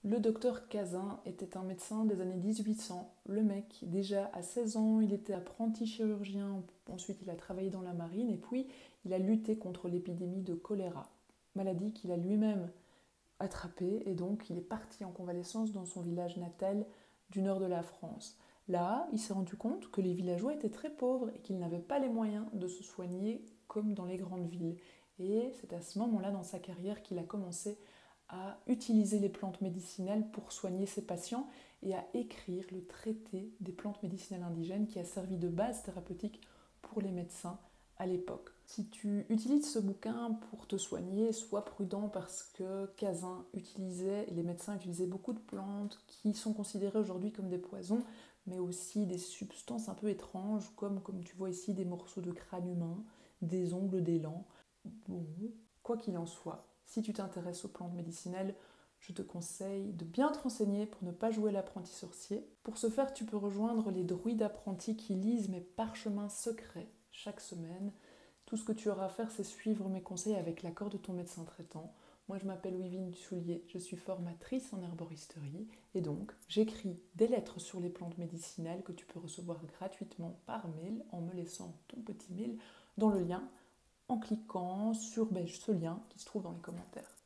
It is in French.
Le docteur Cazin était un médecin des années 1800. Le mec, déjà à 16 ans, il était apprenti chirurgien, ensuite il a travaillé dans la marine et puis il a lutté contre l'épidémie de choléra, maladie qu'il a lui-même attrapée et donc il est parti en convalescence dans son village natal du nord de la France. Là, il s'est rendu compte que les villageois étaient très pauvres et qu'ils n'avaient pas les moyens de se soigner comme dans les grandes villes. Et c'est à ce moment-là dans sa carrière qu'il a commencé à utiliser les plantes médicinales pour soigner ses patients et à écrire le traité des plantes médicinales indigènes qui a servi de base thérapeutique pour les médecins à l'époque. Si tu utilises ce bouquin pour te soigner, sois prudent parce que Cazin utilisait, et les médecins utilisaient beaucoup de plantes qui sont considérées aujourd'hui comme des poisons, mais aussi des substances un peu étranges, comme tu vois ici des morceaux de crâne humain, des ongles d'élan. Bon, quoi qu'il en soit, si tu t'intéresses aux plantes médicinales, je te conseille de bien te renseigner pour ne pas jouer l'apprenti sorcier. Pour ce faire, tu peux rejoindre les druides apprentis qui lisent mes parchemins secrets chaque semaine. Tout ce que tu auras à faire, c'est suivre mes conseils avec l'accord de ton médecin traitant. Moi, je m'appelle Wivine Soulier, je suis formatrice en herboristerie et donc j'écris des lettres sur les plantes médicinales que tu peux recevoir gratuitement par mail en me laissant ton petit mail dans le lien en cliquant sur ce lien qui se trouve dans les commentaires.